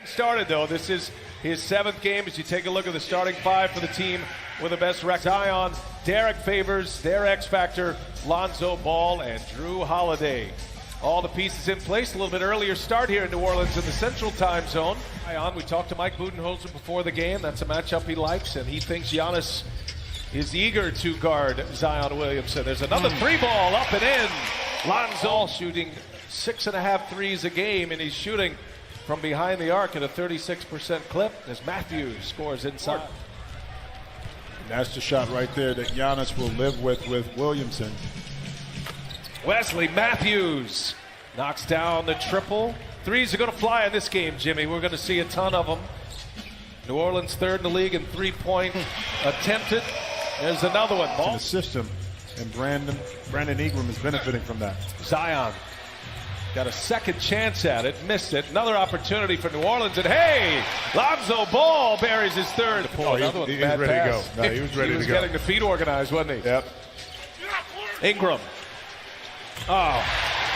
Started though, this is his 7th game as you take a look at the starting 5 for the team with the best record. Zion, Derek Favors, their X Factor, Lonzo Ball, and Drew Holiday. All the pieces in place. A little bit earlier start here in New Orleans in the Central Time Zone. We talked to Mike Budenholzer before the game. That's a matchup he likes, and he thinks Giannis is eager to guard Zion Williamson. There's another 3-ball up and in. Lonzo shooting 6.5 threes a game, and he's shooting from behind the arc at a 36% clip as Matthews scores inside. And that's the shot right there that Giannis will live with Williamson. Wesley Matthews knocks down the triple. Threes are going to fly in this game, Jimmy. We're going to see a ton of them. New Orleans 3rd in the league in 3-point attempted. There's another one. Ball in the system, and Brandon Ingram is benefiting from that. Zion got a second chance at it, missed it. Another opportunity for New Orleans, and hey, Lonzo Ball buries his 3rd. He was ready to go. No, he was ready to go. He was getting the feet organized, wasn't he? Yep. Ingram. Oh,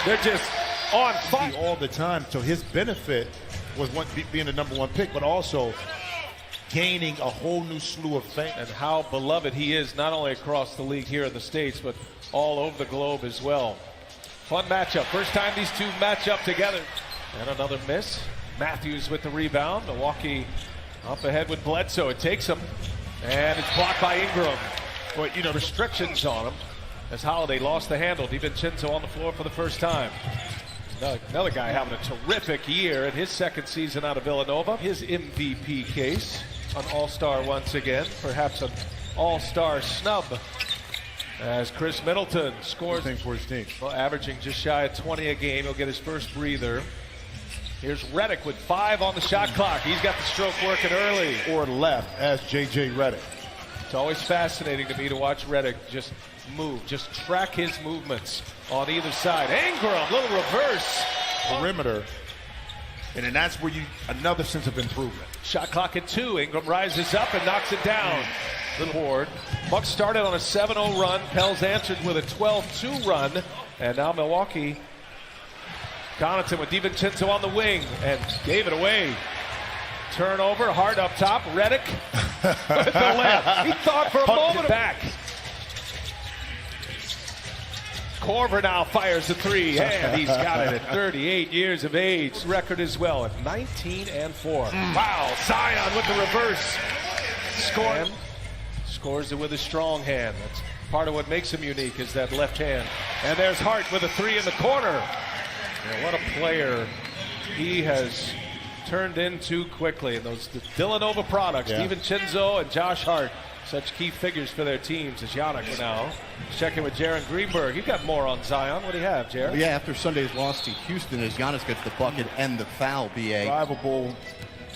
they're just on fire all the time. So his benefit was being the #1 pick, but also gaining a whole new slew of fans. And how beloved he is, not only across the league here in the States, but all over the globe as well. Fun matchup. First time these two match up together. And another miss. Matthews with the rebound. Milwaukee up ahead with Bledsoe. It takes him. And it's blocked by Ingram. But, restrictions on him as Holiday lost the handle. DiVincenzo on the floor for the first time. Another guy having a terrific year in his 2nd season out of Villanova. His MVP case. An all-star once again. Perhaps an all-star snub. As Chris Middleton scores for his team. Well, averaging just shy of 20 a game. He'll get his first breather. Here's Redick with 5 on the shot clock. He's got the stroke working early. Or left as J.J. Redick. It's always fascinating to me to watch Redick just move, just track his movements on either side. Ingram, little reverse. Perimeter. And then that's where another sense of improvement. Shot clock at 2. Ingram rises up and knocks it down. The board. Bucks started on a 7-0 run. Pels answered with a 12-2 run. And now Milwaukee. Connaughton with DiVincenzo on the wing and gave it away. Turnover, hard up top. Redick with the left. He thought for a moment back. Korver now fires the 3, and he's got it at 38 years of age. Record as well at 19-4. Wow, Zion with the reverse. Scores it with a strong hand. That's part of what makes him unique is that left hand. And there's Hart with a 3 in the corner. And what a player he has turned into quickly. And those Villanova products, DiVincenzo and Josh Hart, such key figures for their teams. As Giannis now checking with Jaron Greenberg. You've got more on Zion. What do you have, Jaron? Yeah, after Sunday's loss to Houston, as Giannis gets the bucket and the foul, B.A. Drivable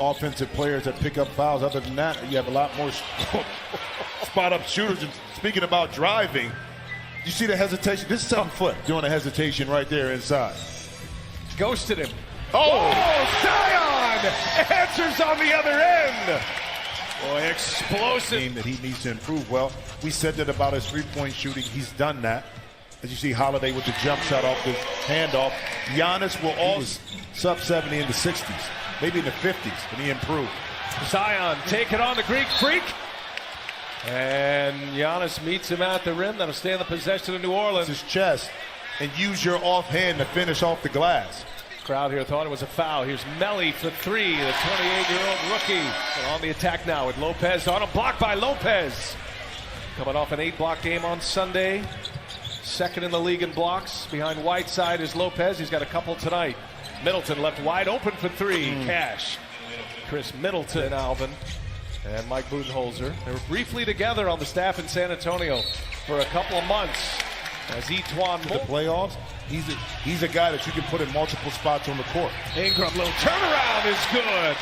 offensive players that pick up fouls. Other than that, you have a lot more spot-up shooters. And speaking about driving, you see the hesitation? This is 7 foot doing a hesitation right there inside. Ghosted him. Oh, Zion answers on the other end. Boy, explosive. Game that he needs to improve. Well, we said that about his 3-point shooting. He's done that. As you see, Holiday with the jump shot off the handoff. Giannis will always sub-70 in the 60s, maybe in the 50s, and he improved. Zion taking on the Greek Freak. And Giannis meets him at the rim. That'll stay in the possession of New Orleans. His chest and use your offhand to finish off the glass. Crowd here thought it was a foul. Here's Melly for 3, the 28-year-old rookie. And on the attack now with Lopez on him. Blocked by Lopez. Coming off an 8-block game on Sunday. 2nd in the league in blocks. Behind Whiteside is Lopez. He's got a couple tonight. Middleton left wide open for 3. Cash. Chris Middleton, Alvin, and Mike Budenholzer. They were briefly together on the staff in San Antonio for a couple of months. As Etuan the playoffs, he's a guy that you can put in multiple spots on the court. Ingram, little turnaround is good.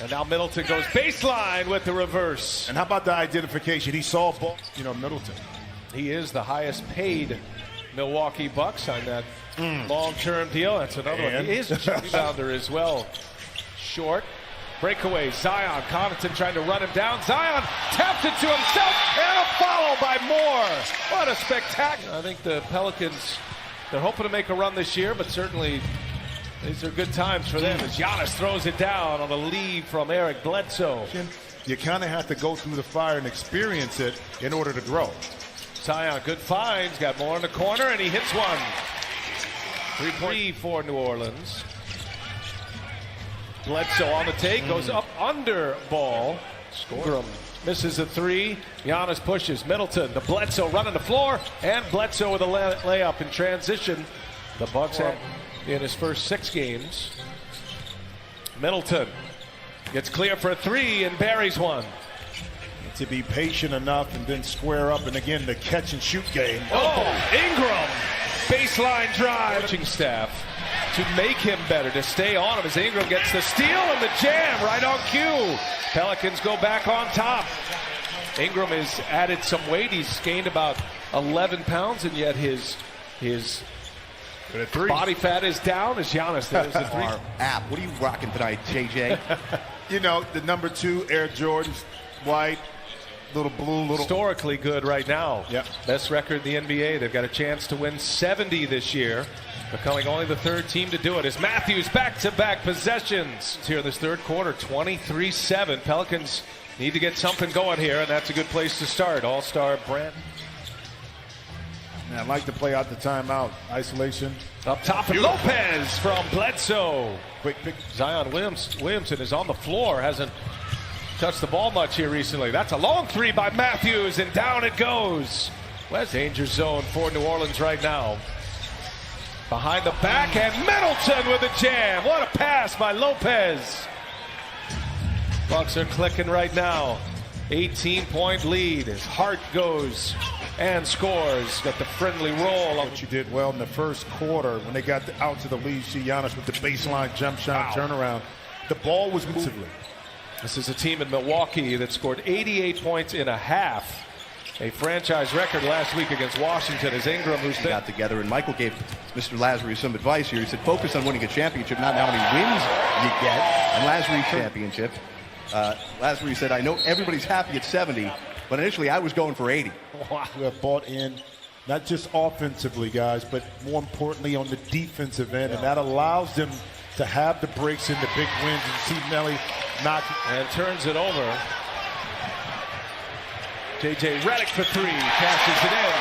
And now Middleton goes baseline with the reverse. And how about the identification? He saw ball, Middleton. He is the highest paid Milwaukee Buck. Signed that long-term deal. That's another one. He is a rebounder as well. Short. Breakaway, Zion, Connaughton trying to run him down. Zion taps it to himself, and a follow by Moore. What a spectacular. I think the Pelicans, they're hoping to make a run this year, but certainly These are good times for them as Giannis throws it down on a lead from Eric Bledsoe. You kind of have to go through the fire and experience it in order to grow. Zion, good finds, got more in the corner, and he hits one. 3-point for New Orleans. Bledsoe on the take, goes up under ball. Ingram misses a three. Giannis pushes. Middleton to Bledsoe running the floor, and Bledsoe with a layup in transition. The Bucks have in his first 6 games. Middleton gets clear for a three and buries one. To be patient enough and then square up, and again the catch and shoot game. Oh, Ingram, baseline drive. Coaching staff to make him better, to stay on him as Ingram gets the steal and the jam right on cue. Pelicans go back on top. Ingram has added some weight. He's gained about 11 pounds, and yet his body fat is down as Giannis. There's the three. Our app. What are you rocking tonight, JJ? You know, the number 2 Air Jordans, white, little blue, little. Historically good right now. Yep. Best record in the NBA. They've got a chance to win 70 this year, becoming only the 3rd team to do it. As Matthews back-to-back possessions here in this 3rd quarter, 23-7. Pelicans need to get something going here, and that's a good place to start. All-star Brent. Man, I like to play out the timeout. Isolation. Up top, and Lopez from Bledsoe. Quick pick. Zion Williamson is on the floor, hasn't touched the ball much here recently. That's a long three by Matthews, and down it goes. West danger zone for New Orleans right now. Behind the back, and Middleton with a jam. What a pass by Lopez. Bucks are clicking right now. 18-point lead as Hart goes and scores. Got the friendly roll. What you did well in the first quarter when they got out to the lead. See Giannis with the baseline jump shot turnaround. The ball was moving. This is a team in Milwaukee that scored 88 points in a half. A franchise record last week against Washington as Ingram, who's been got together, and Michael gave Mr. Lazary some advice here. He said, focus on winning a championship, not how many wins you get. And Lazary's championship. Lazary said, I know everybody's happy at 70, but initially I was going for 80. Wow. We have bought in, not just offensively, guys, but more importantly on the defensive end, and that allows them to have the breaks in the big wins. And see Nelly knock and turns it over. JJ Redick for three, cashes it in.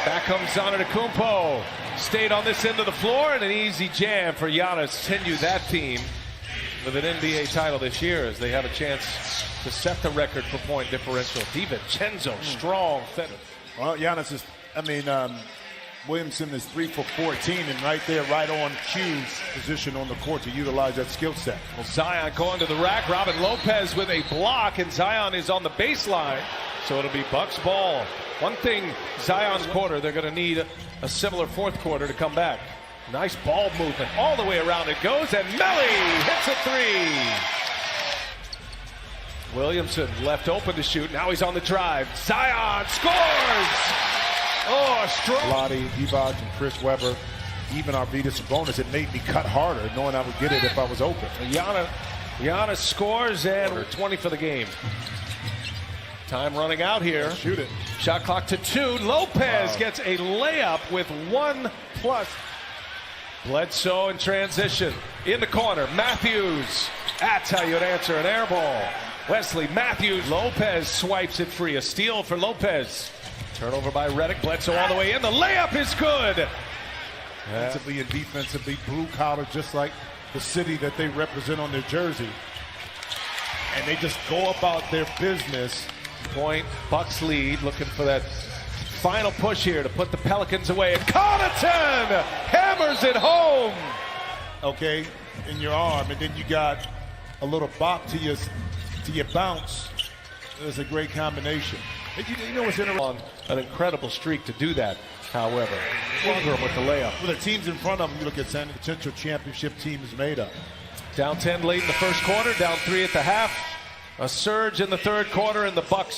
Back comes Antetokounmpo. Stayed on this end of the floor, and an easy jam for Giannis. Continue that team with an NBA title this year as they have a chance to set the record for point differential. DiVincenzo, strong finish. Well, Giannis is, Williamson is 3 for 14, and right there, right on cue position on the court to utilize that skill set. Well, Zion going to the rack. Robin Lopez with a block, and Zion is on the baseline, so it'll be Bucks ball. One thing, Zion's quarter, they're going to need a similar 4th quarter to come back. Nice ball movement. All the way around it goes, and Melly hits a three. Williamson left open to shoot. Now he's on the drive. Zion scores! Oh, strong. Lottie, Divac, and Chris Webber, even Arvydas Sabonis, it made me cut harder knowing I would get it if I was open. Giannis scores, and 20 for the game. Time running out here. Shoot it. Shot clock to 2. Lopez gets a layup with 1+. Bledsoe in transition. In the corner, Matthews. That's how you'd answer an air ball. Wesley Matthews. Lopez swipes it free. A steal for Lopez. Turnover by Redick. Bledsoe all the way in. The layup is good. Offensively and defensively, blue collar, just like the city that they represent on their jersey. And they just go about their business. Point, Bucks lead, looking for that final push here to put the Pelicans away. And Connaughton hammers it home. Okay, in your arm, and then you got a little bop to your bounce. It's a great combination. You know what's interesting? On an incredible streak to do that, however. Ingram with the layup. Well, the teams in front of them, you look at San potential championship team is made up. Down 10 late in the first quarter, down 3 at the half. A surge in the 3rd quarter, and the Bucks